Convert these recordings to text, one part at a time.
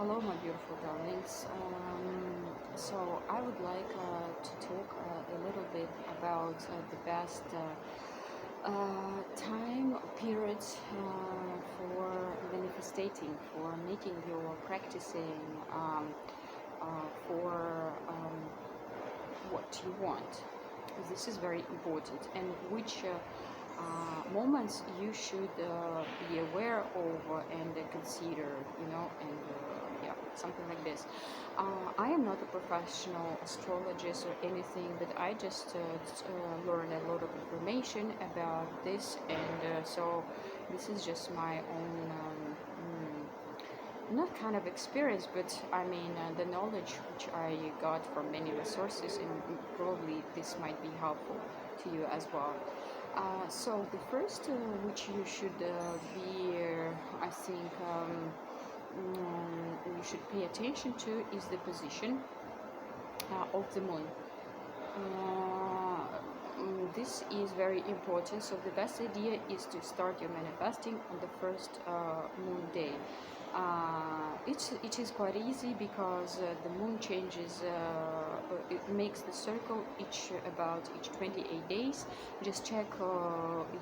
Hello, my beautiful darlings. So I would like to talk a little bit about the best time periods for manifesting, for making your practicing, for what you want. This is very important, and which moments you should be aware of and consider, and yeah, something like this. I am not a professional astrologist or anything, but I just learned a lot of information about this, and so this is just my own. Not kind of experience, but I mean the knowledge which I got from many resources, and probably this might be helpful to you as well. So the first which you should be, I think, you should pay attention to is the position of the moon. This is very important. So the best idea is to start your manifesting on the first moon day. It is quite easy because the moon changes, it makes the circle about each 28 days. Just check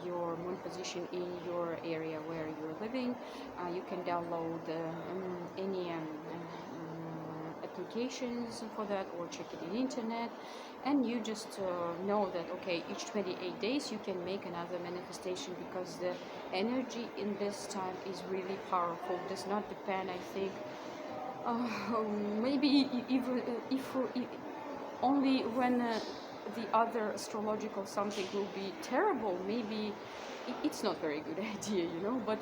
your moon position in your area where you're living. You can download any applications for that, or check it in internet, and you just know that okay, each 28 days you can make another manifestation, because the energy in this time is really powerful. Does not depend, I think, maybe if only when the other astrological something will be terrible, maybe it's not very good idea, but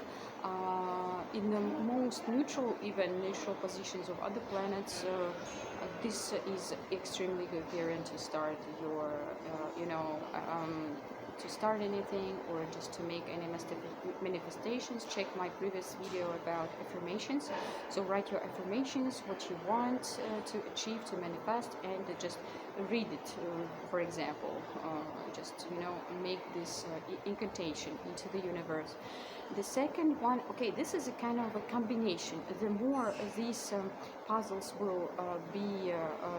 in the most neutral, even neutral positions of other planets, this is extremely good period to start your to start anything, or just to make any manifestations. Check my previous video about affirmations. So write your affirmations, what you want to achieve, to manifest, and just read it. For example, just make this incantation into the universe. The second one, okay, this is a kind of a combination. The more these puzzles will be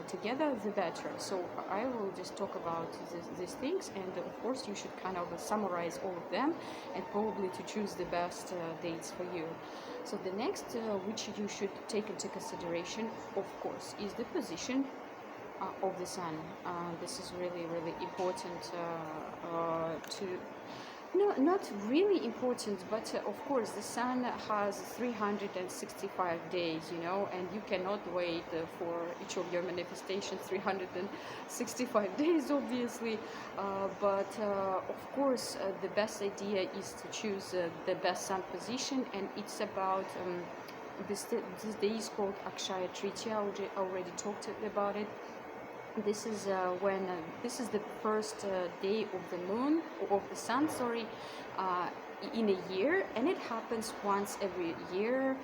together, the better. So I will just talk about these things, and of course you should kind of summarize all of them, and probably to choose the best dates for you. So the next which you should take into consideration, of course, is the position of the sun. This is really, really important to... No, not really important, but of course the sun has 365 days, and you cannot wait for each of your manifestations 365 days, obviously. But of course, the best idea is to choose the best sun position, and it's about this day is called Akshaya Tritiya. I already talked about it. This is this is the first day of the moon, of the sun, sorry, in a year, and it happens once every year,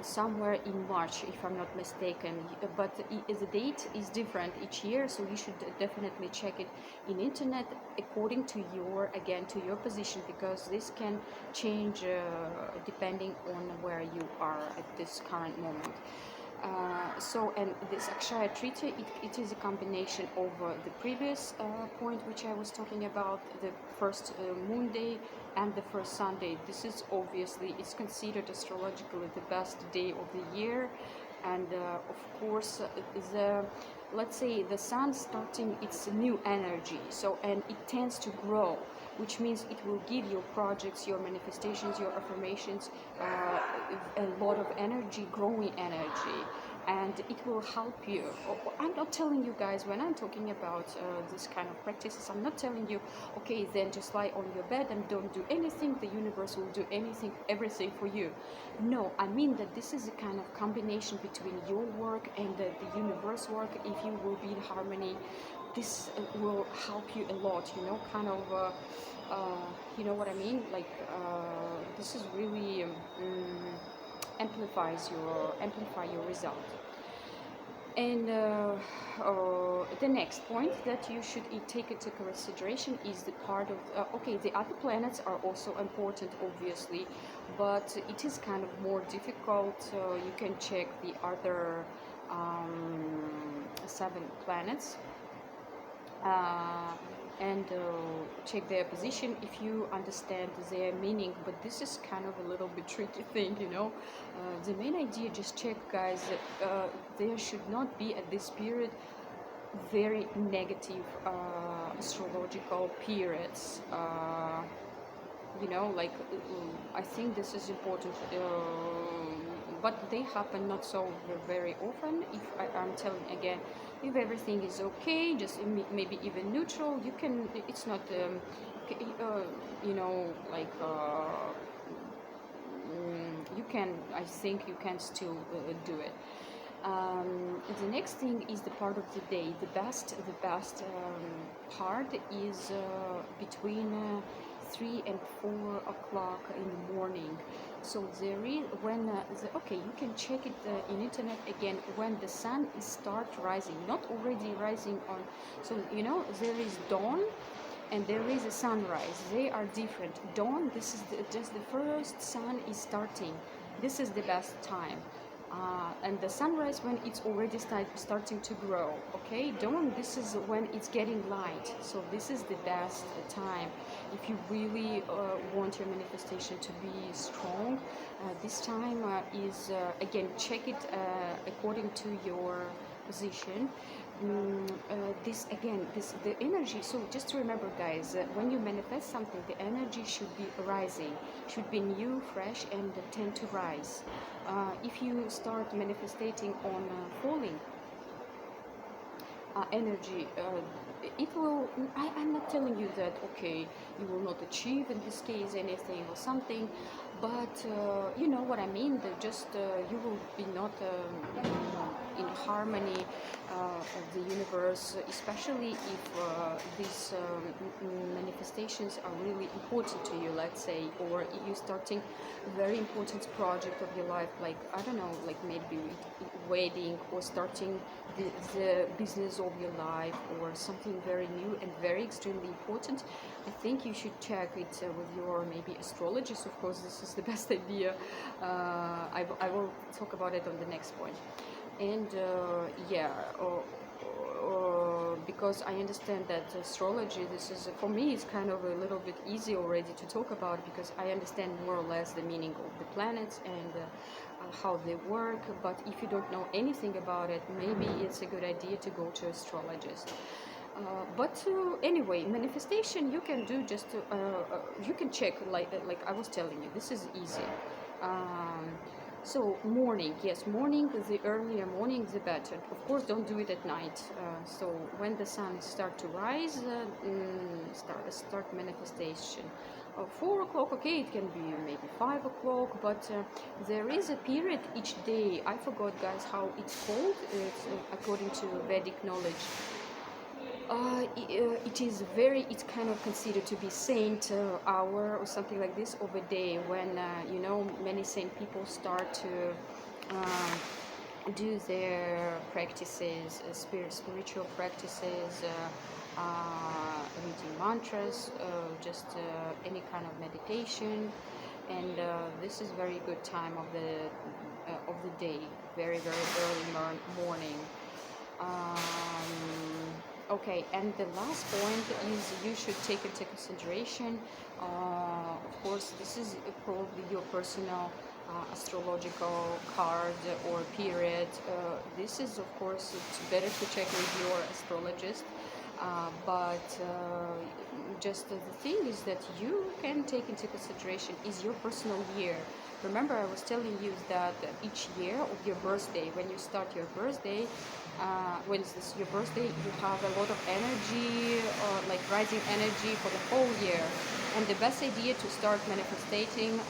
somewhere in March, if I'm not mistaken. But the date is different each year, so you should definitely check it in internet according to your position, because this can change depending on where you are at this current moment. And this Akshaya Tritiya, it is a combination of the previous point which I was talking about, the first moon day and the first Sunday. This is obviously, it's considered astrologically the best day of the year, and of course let's say the sun starting its new energy, so, and it tends to grow, which means it will give your projects, your manifestations, your affirmations a lot of energy, growing energy, and it will help you. I'm not telling you guys, when I'm talking about this kind of practices, I'm not telling you, okay, then just lie on your bed and don't do anything, the universe will do everything for you. No, I mean that this is a kind of combination between your work and the universe work. If you will be in harmony, this will help you a lot, kind of you know what I mean, like this is really amplify your result. And the next point that you should take into consideration is the part of okay, the other planets are also important, obviously, but it is kind of more difficult. You can check the other 7 planets and check their position if you understand their meaning, but this is kind of a little bit tricky thing, you know. The main idea, just check, guys, that there should not be at this period very negative astrological periods, you know, like I think this is important, but they happen not so very often. If I'm telling again, if everything is okay, just maybe even neutral, you can, it's not you know, like you can, I think you can still do it. The next thing is the part of the day. The best part is between 3 and 4 o'clock in the morning. So there is when okay, you can check it in internet again when the sun is start rising, not already rising on. So you know, there is dawn and there is a sunrise. They are different. Dawn, this is just the first sun is starting. This is the best time. And the sunrise when it's already starting to grow. Okay, dawn, this is when it's getting light. So this is the best time if you really want your manifestation to be strong. This time is again, check it according to your position. This again, the energy. So just remember, guys, when you manifest something, the energy should be rising, should be new, fresh, and tend to rise. If you start manifesting on falling energy, it will, I'm not telling you that okay, you will not achieve in this case anything or something, but you know what I mean, that just you will be not in harmony of the universe, especially if these manifestations are really important to you, let's say, or you're starting a very important project of your life, like I don't know, like maybe wedding, or starting the business of your life, or something very new and very extremely important. I think you should check it with your maybe astrologist. Of course, this is the best idea. I will talk about it on the next point. And yeah, because I understand that astrology, this is for me, it's kind of a little bit easy already to talk about, because I understand more or less the meaning of the planets and how they work. But if you don't know anything about it, maybe it's a good idea to go to astrologist. But anyway, manifestation you can do just you can check, like I was telling you, this is easy. So morning, yes, morning, the earlier morning the better. Of course, don't do it at night. So when the sun start to rise, start manifestation. 4 o'clock, okay, it can be maybe 5 o'clock, but there is a period each day. I forgot, guys, how it's called. It's according to Vedic knowledge. It's kind of considered to be saint hour or something like this of a day, when you know, many saint people start to do their practices, spiritual practices, reading mantras, just any kind of meditation, and this is very good time of the day, very early morning. Okay, and the last point is you should take into consideration, of course, this is probably your personal astrological card or period. This is, of course, it's better to check with your astrologist, but just the thing is that you can take into consideration is your personal year. Remember, I was telling you that each year of your birthday, when you start your birthday, when it's your birthday, you have a lot of energy, like rising energy for the whole year. And the best idea to start manifesting,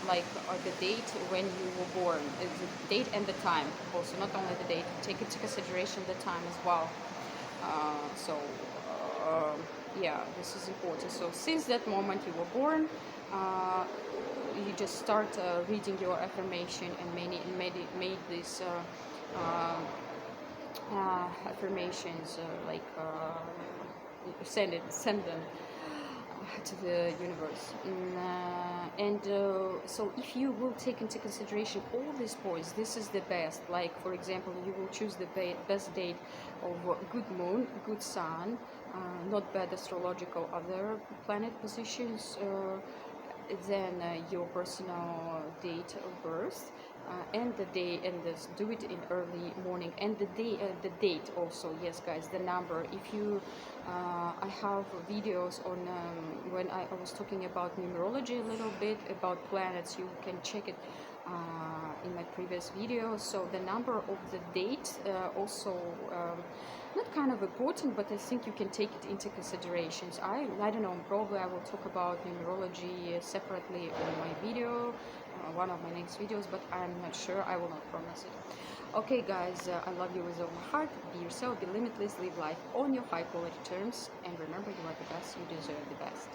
like the date when you were born, the date and the time. Also, not only the date, take into consideration the time as well. Yeah, this is important. So since that moment you were born, you just start reading your affirmation and made this affirmations, send them to the universe. So if you will take into consideration all these points, this is the best. Like, for example, you will choose the best date of good moon, good sun, not bad astrological other planet positions, then your personal date of birth, and the day, and do it in early morning, and the date also. Yes, guys, the number. If you I have videos on when I was talking about numerology a little bit about planets. You can check it in my previous video. So the number of the date also not kind of important, but I think you can take it into considerations. I don't know, probably I will talk about numerology separately on my video, one of my next videos, but I'm not sure. I will not promise it. Okay, guys, I love you with all my heart. Be yourself, be limitless, live life on your high quality terms, and remember, you are the best, you deserve the best.